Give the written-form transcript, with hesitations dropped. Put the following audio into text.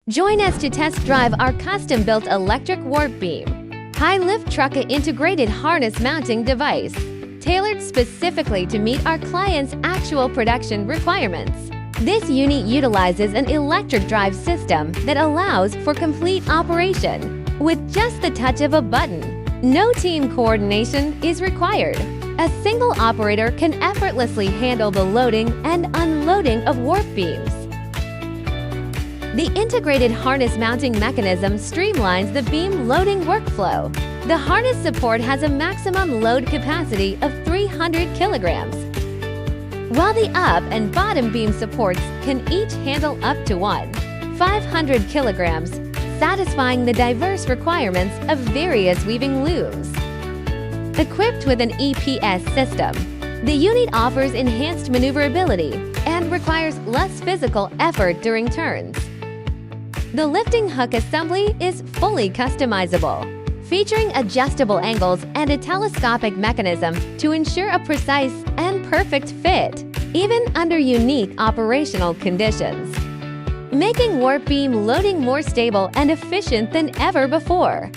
Join us to test drive our custom-built electric warp beam, high-lift truck integrated harness mounting device, tailored specifically to meet our clients' actual production requirements. This unit utilizes an electric drive system that allows for complete operation with just the touch of a button. No team coordination is required. A single operator can effortlessly handle the loading and unloading of warp beams. The integrated harness mounting mechanism streamlines the beam loading workflow. The harness support has a maximum load capacity of 300 kilograms, while the up and bottom beam supports can each handle up to 500 kilograms, satisfying the diverse requirements of various weaving looms. Equipped with an EPS system, the unit offers enhanced maneuverability and requires less physical effort during turns. The lifting hook assembly is fully customizable, featuring adjustable angles and a telescopic mechanism to ensure a precise and perfect fit, even under unique operational conditions, making warp beam loading more stable and efficient than ever before.